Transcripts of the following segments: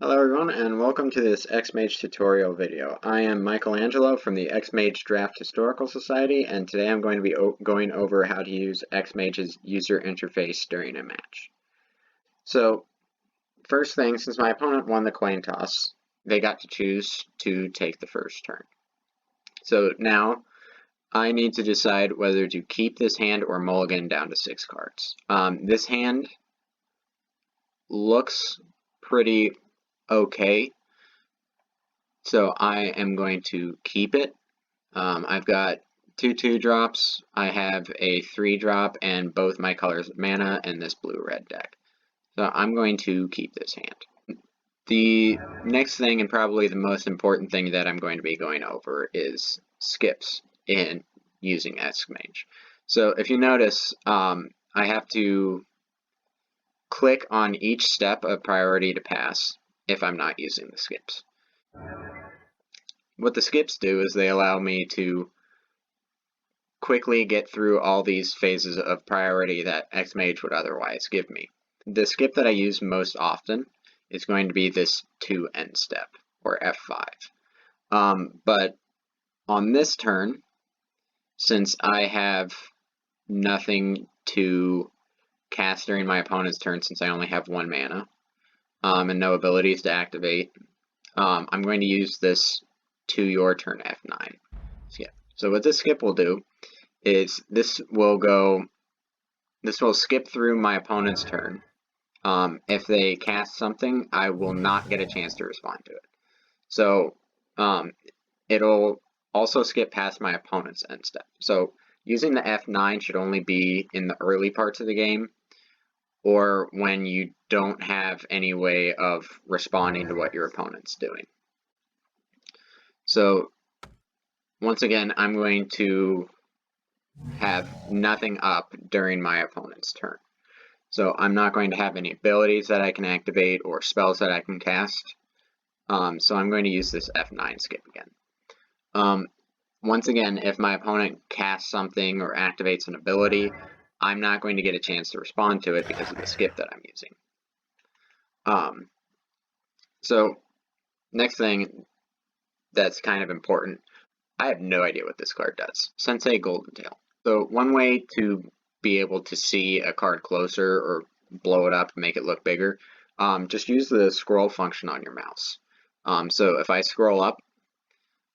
Hello everyone and welcome to this XMage tutorial video. I am Michelangelo from the XMage Draft Historical Society, and today I'm going to be going over how to use XMage's user interface during a match. So first thing, since my opponent won the coin toss, they got to choose to take the first turn. So now I need to decide whether to keep this hand or mulligan down to 6 cards. This hand looks pretty okay, so I am going to keep it. I've got 2/2 drops, I have a 3-drop, and both my colors of mana in this blue-red deck. So I'm going to keep this hand. The next thing, and probably the most important thing that I'm going to be going over, is skips in using XMage. So if you notice, I have to click on each step of priority to pass if I'm not using the skips. What the skips do is they allow me to quickly get through all these phases of priority that XMage would otherwise give me. The skip that I use most often is going to be this 2 end step, or F5. But on this turn, since I have nothing to cast during my opponent's turn, since I only have 1 mana, and no abilities to activate, I'm going to use this to your turn F9 skip. So what this skip will do is this will skip through my opponent's turn. If they cast something, I will not get a chance to respond to it. So it'll also skip past my opponent's end step. So using the F9 should only be in the early parts of the game, or when you don't have any way of responding to what your opponent's doing. So once again, I'm going to have nothing up during my opponent's turn. So I'm not going to have any abilities that I can activate or spells that I can cast. So I'm going to use this F9 skip again. Once again, if my opponent casts something or activates an ability, I'm not going to get a chance to respond to it because of the skip that I'm using. So next thing that's kind of important, I have no idea what this card does. Sensei Golden Tail. So one way to be able to see a card closer or blow it up and make it look bigger, just use the scroll function on your mouse. So if I scroll up,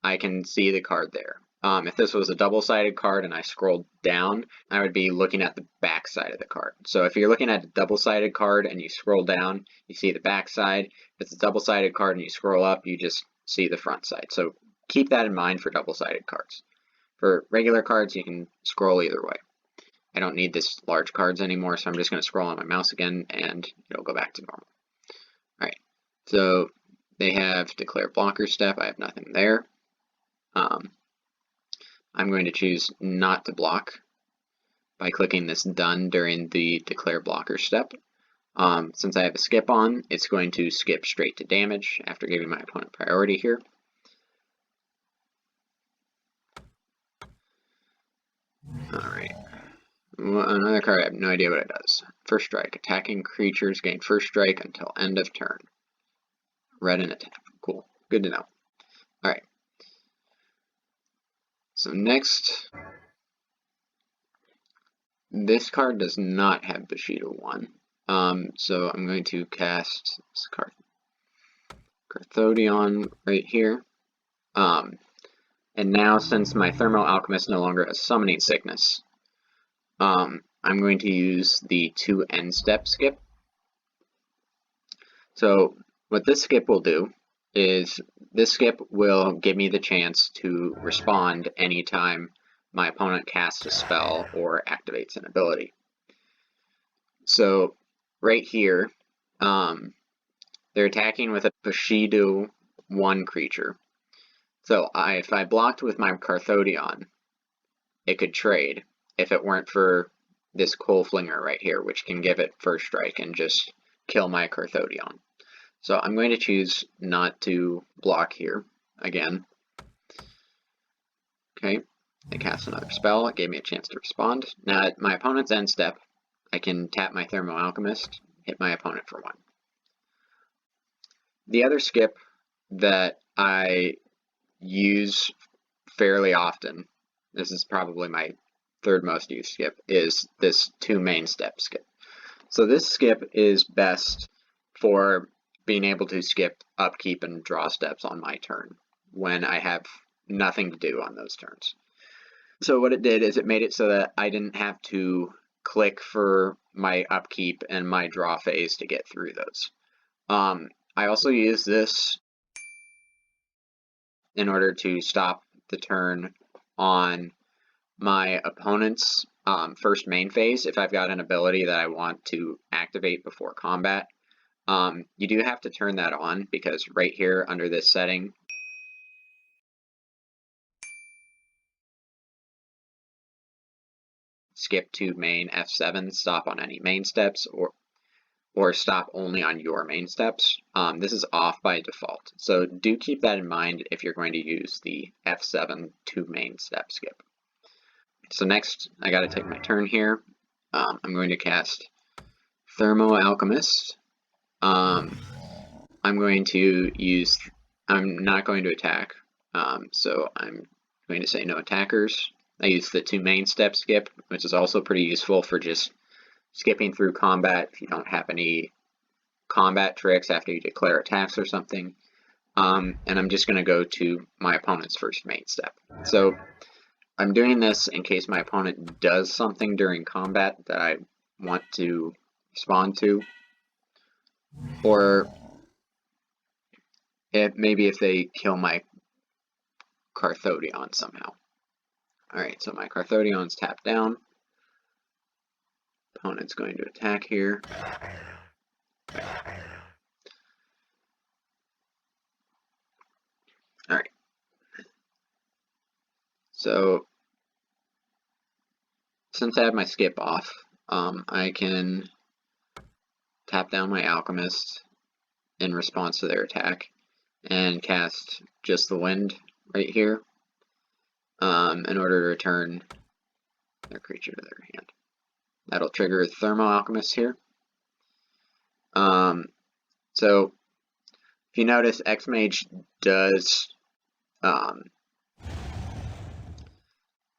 I can see the card there. If this was a double-sided card and I scrolled down, I would be looking at the back side of the card. So if you're looking at a double-sided card and you scroll down, you see the back side. If it's a double-sided card and you scroll up, you just see the front side. So keep that in mind for double-sided cards. For regular cards, you can scroll either way. I don't need this large cards anymore, so I'm just going to scroll on my mouse again and it'll go back to normal. Alright, so they have Declare Blocker Step. I have nothing there. I'm going to choose not to block by clicking this Done during the Declare Blocker step. Since I have a skip on, it's going to skip straight to damage after giving my opponent priority here. Alright. Well, another card, I have no idea what it does. First Strike. Attacking creatures gain first strike until end of turn. Red and attack. Cool. Good to know. Alright. So next, this card does not have Bushido 1. So I'm going to cast this card, Cathodion, right here. And now, since my Thermal Alchemist no longer has Summoning Sickness, I'm going to use the 2 end step skip. So what this skip will do is this skip will give me the chance to respond anytime my opponent casts a spell or activates an ability. So right here, they're attacking with a Bushido 1 creature. So if I blocked with my Cathodion, it could trade if it weren't for this Coal Flinger right here, which can give it first strike and just kill my Cathodion. So I'm going to choose not to block here again. Okay, I cast another spell. It gave me a chance to respond. Now at my opponent's end step, I can tap my Thermal Alchemist, hit my opponent for 1. The other skip that I use fairly often, this is probably my third most used skip, is this 2 main step skip. So this skip is best for being able to skip upkeep and draw steps on my turn when I have nothing to do on those turns. So what it did is it made it so that I didn't have to click for my upkeep and my draw phase to get through those. I also use this in order to stop the turn on my opponent's first main phase if I've got an ability that I want to activate before combat. You do have to turn that on because right here under this setting, skip to main F7, stop on any main steps, or stop only on your main steps. This is off by default, so do keep that in mind if you're going to use the F7 2 main step skip. So next, I got to take my turn here. I'm going to cast Thermo Alchemist. I'm not going to attack, so I'm going to say no attackers. I use the 2 main step skip, which is also pretty useful for just skipping through combat if you don't have any combat tricks after you declare attacks or something. And I'm just going to go to my opponent's first main step. So I'm doing this in case my opponent does something during combat that I want to respond to, or maybe if they kill my Carthodion somehow. Alright, so my Carthodion's tapped down. Opponent's going to attack here. Alright. So, since I have my skip off, I can tap down my Alchemist in response to their attack and cast Just the Wind right here in order to return their creature to their hand. That'll trigger Thermo Alchemist here. So if you notice, XMage does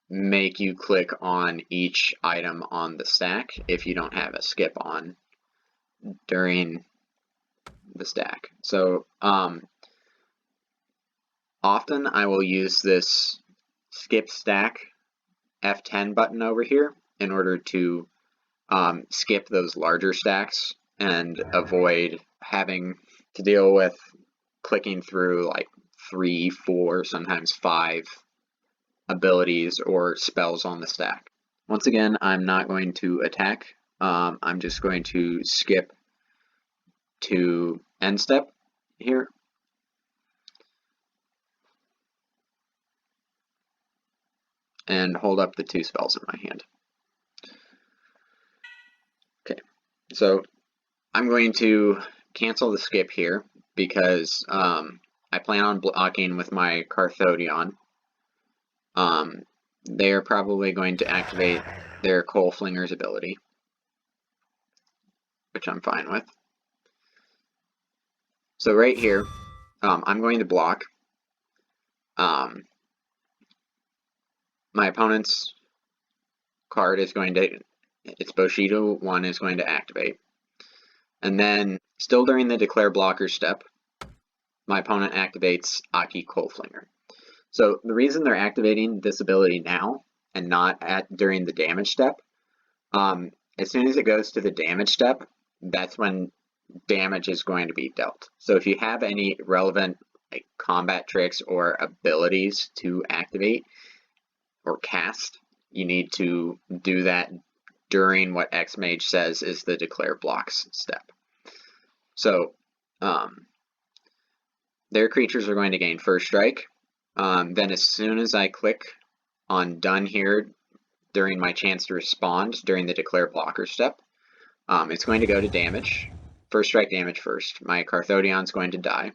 make you click on each item on the stack if you don't have a skip on during the stack. So often I will use this skip stack F10 button over here in order to skip those larger stacks and avoid having to deal with clicking through like 3, 4, sometimes 5 abilities or spells on the stack. Once again, I'm not going to attack. I'm just going to skip to end step here. And hold up the 2 spells in my hand. Okay, so I'm going to cancel the skip here because I plan on blocking with my Carthodion. They're probably going to activate their Coal Flinger's ability, which I'm fine with. So right here, I'm going to block. My opponent's card is going to, its Bushido 1 is going to activate. And then, still during the declare blocker step, my opponent activates Aki Coalflinger. So the reason they're activating this ability now and not during the damage step, as soon as it goes to the damage step, that's when damage is going to be dealt. So if you have any relevant combat tricks or abilities to activate or cast, you need to do that during what XMage says is the declare blocks step. So their creatures are going to gain first strike. Then as soon as I click on done here during my chance to respond during the declare blocker step, it's going to go to damage. First strike damage first. My Carthodion's going to die.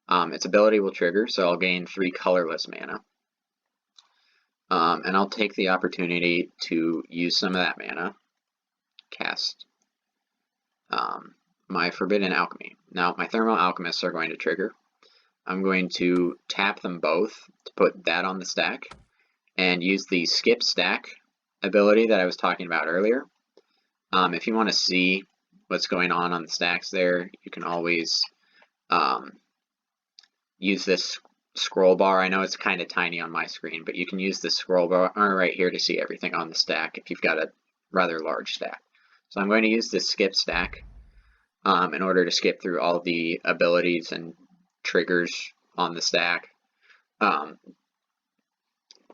Its ability will trigger, so I'll gain 3 colorless mana. And I'll take the opportunity to use some of that mana, cast my Forbidden Alchemy. Now my Thermal Alchemists are going to trigger. I'm going to tap them both to put that on the stack and use the skip stack ability that I was talking about earlier. If you want to see what's going on the stacks there, you can always use this scroll bar. I know it's kind of tiny on my screen, but you can use the scroll bar right here to see everything on the stack if you've got a rather large stack. So I'm going to use this skip stack in order to skip through all the abilities and triggers on the stack.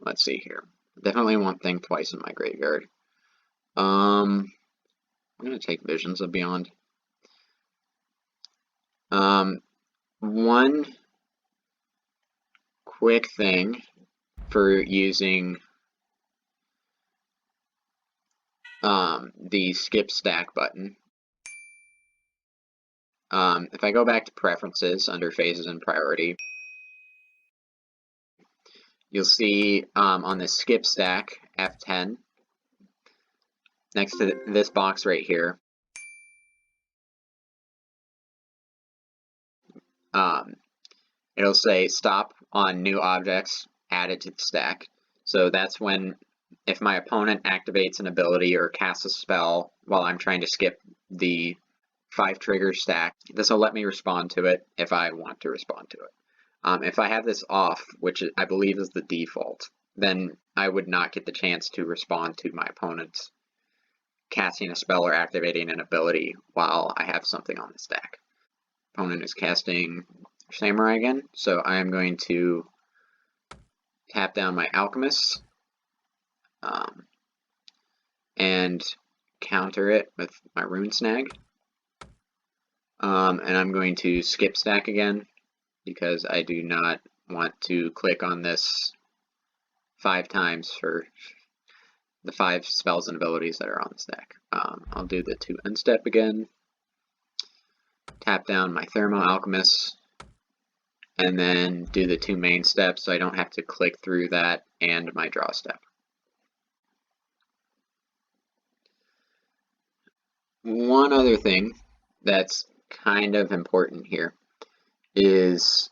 Let's see here. Definitely want Think Twice in my graveyard. I'm going to take Visions of Beyond. One quick thing for using the skip stack button. If I go back to Preferences under Phases and Priority, you'll see on the skip stack F10 next to this box right here, it'll say stop on new objects added to the stack. So that's when, if my opponent activates an ability or casts a spell while I'm trying to skip the 5 trigger stack, this will let me respond to it if I want to respond to it. If I have this off, which I believe is the default, then I would not get the chance to respond to my opponent's casting a spell or activating an ability while I have something on the stack. Opponent is casting Samurai again, so I am going to tap down my Alchemist and counter it with my Rune Snag. And I'm going to skip stack again because I do not want to click on this 5 times for the 5 spells and abilities that are on the stack. I'll do the 2 end step again, tap down my Thermal Alchemist, and then do the 2 main steps so I don't have to click through that and my draw step. One other thing that's kind of important here is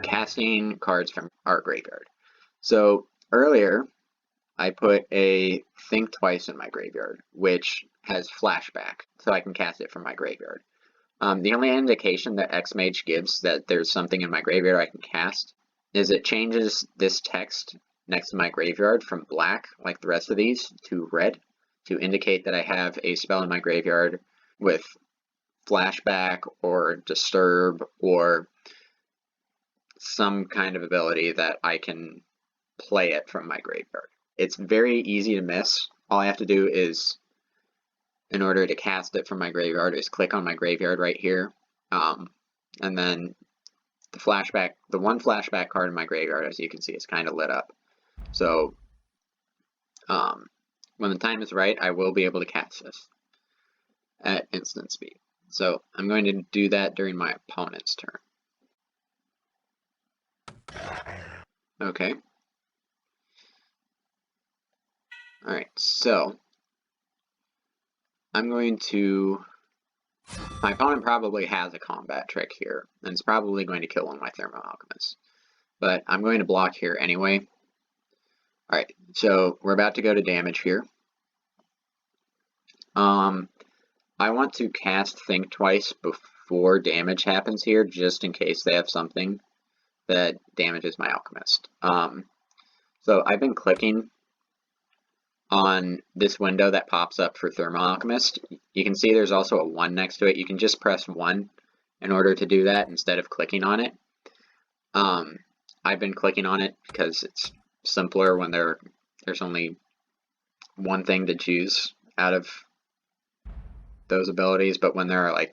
casting cards from our graveyard. So earlier I put a Think Twice in my graveyard, which has flashback, so I can cast it from my graveyard. The only indication that XMage gives that there's something in my graveyard I can cast is it changes this text next to my graveyard from black, like the rest of these, to red, to indicate that I have a spell in my graveyard with flashback or disturb or some kind of ability that I can play it from my graveyard. It's very easy to miss. All I have to do is, in order to cast it from my graveyard, is click on my graveyard right here, and then the one flashback card in my graveyard, as you can see, is kind of lit up. So when the time is right, I will be able to cast this at instant speed. So I'm going to do that during my opponent's turn. Okay. Alright, so I'm going to... My opponent probably has a combat trick here, and it's probably going to kill one of my Thermal Alchemists. But I'm going to block here anyway. Alright, so we're about to go to damage here. I want to cast Think Twice before damage happens here, just in case they have something that damages my Alchemist. So I've been clicking on this window that pops up for Thermal Alchemist. You can see there's also a 1 next to it. You can just press 1 in order to do that instead of clicking on it. I've been clicking on it because it's simpler when there's only one thing to choose out of those abilities, but when there are like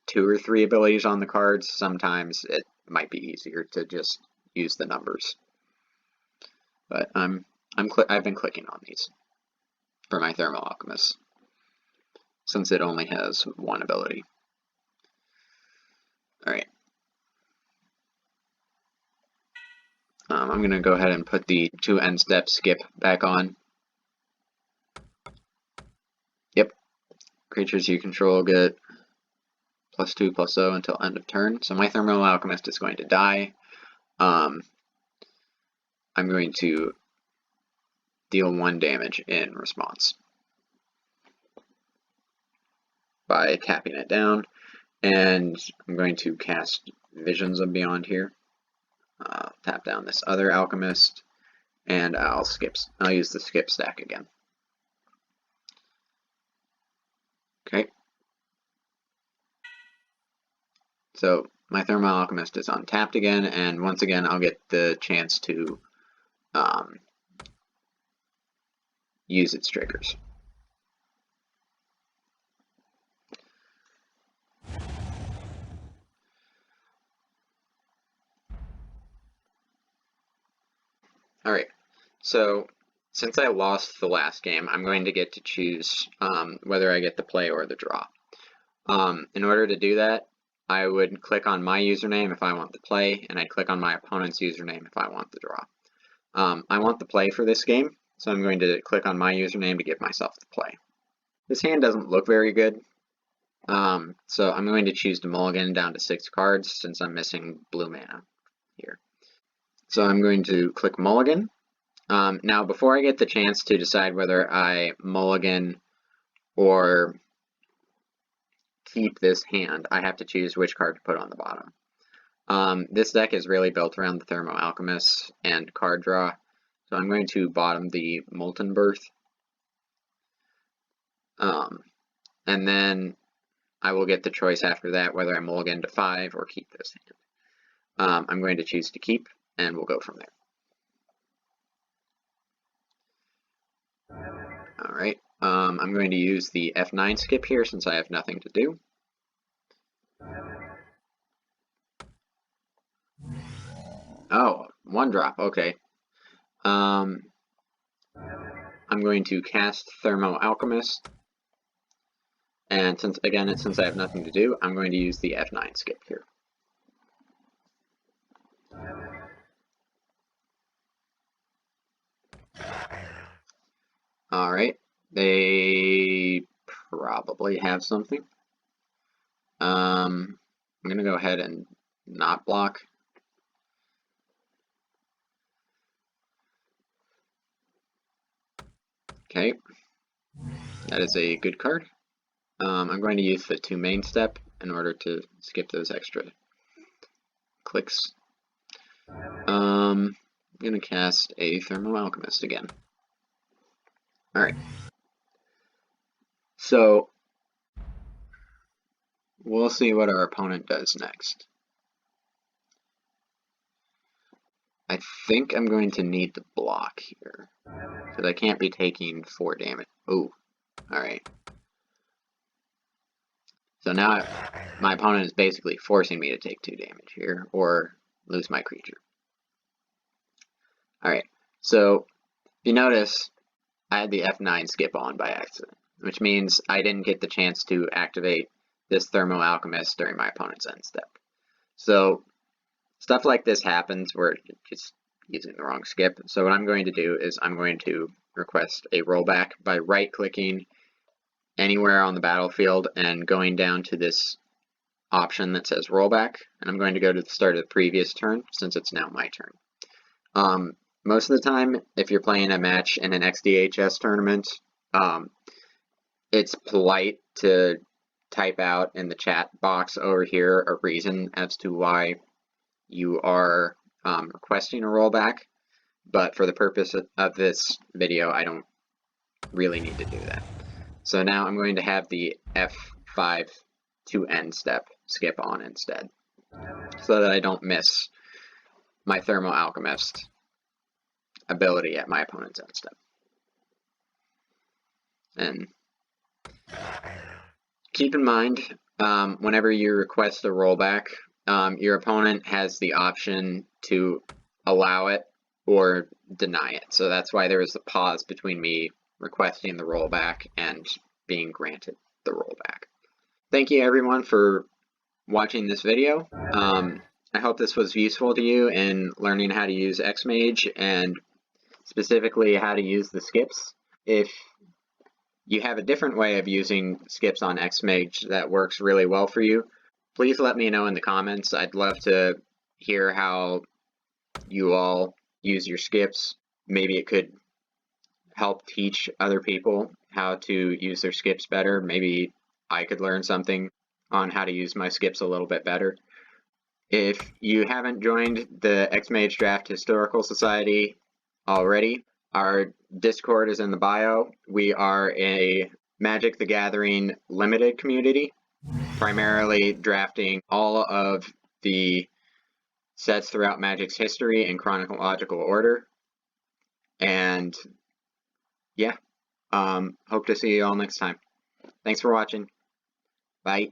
2 or 3 abilities on the cards, sometimes it might be easier to just use the numbers. But I've been clicking on these for my Thermal Alchemist since it only has 1 ability. Alright. I'm going to go ahead and put the 2 end step skip back on. Yep. Creatures you control get +2/+0 until end of turn. So my Thermo Alchemist is going to die. I'm going to deal 1 damage in response by tapping it down, and I'm going to cast Visions of Beyond here. Tap down this other Alchemist, and I'll use the skip stack again. Okay. So my Thermal Alchemist is untapped again, and once again I'll get the chance to use its triggers. Alright, so since I lost the last game, I'm going to get to choose whether I get the play or the draw. In order to do that, I would click on my username if I want the play, and I'd click on my opponent's username if I want the draw. I want the play for this game, so I'm going to click on my username to give myself the play. This hand doesn't look very good, so I'm going to choose to mulligan down to 6 cards since I'm missing blue mana here. So I'm going to click mulligan. Now before I get the chance to decide whether I mulligan or keep this hand, I have to choose which card to put on the bottom. This deck is really built around the Thermo Alchemist and card draw, so I'm going to bottom the Molten Birth. And then I will get the choice after that whether I mulligan to 5 or keep this hand. I'm going to choose to keep, and we'll go from there. Alright, I'm going to use the F9 skip here since I have nothing to do. Oh, 1 drop, okay. I'm going to cast Thermo Alchemist, and since I have nothing to do, I'm going to use the F9 skip here. Alright, they probably have something. I'm going to go ahead and not block. Okay, that is a good card. I'm going to use the 2 main step in order to skip those extra clicks. I'm going to cast a Thermo Alchemist again. Alright. So, we'll see what our opponent does next. I think I'm going to need to block here, because I can't be taking 4 damage. Oh, alright. So now my opponent is basically forcing me to take 2 damage here, or lose my creature. Alright, so if you notice, I had the F9 skip on by accident, which means I didn't get the chance to activate this Thermo Alchemist during my opponent's end step. So stuff like this happens where it's just using the wrong skip. So what I'm going to do is I'm going to request a rollback by right-clicking anywhere on the battlefield and going down to this option that says rollback, and I'm going to go to the start of the previous turn since it's now my turn. Most of the time, if you're playing a match in an XDHS tournament, it's polite to type out in the chat box over here a reason as to why you are requesting a rollback, but for the purpose of this video, I don't really need to do that. So now I'm going to have the F5 to end step skip on instead, so that I don't miss my Thermo Alchemist ability at my opponent's end step. And keep in mind, whenever you request a rollback, your opponent has the option to allow it or deny it. So that's why there was a pause between me requesting the rollback and being granted the rollback. Thank you everyone for watching this video. I hope this was useful to you in learning how to use XMage and specifically how to use the skips. If you have a different way of using skips on XMage that works really well for you, please let me know in the comments. I'd love to hear how you all use your skips. Maybe it could help teach other people how to use their skips better. Maybe I could learn something on how to use my skips a little bit better. If you haven't joined the XMage Draft Historical Society already, our Discord is in the bio. We are a Magic the Gathering limited community, primarily drafting all of the sets throughout Magic's history in chronological order. And yeah, hope to see you all next time. Thanks for watching. Bye.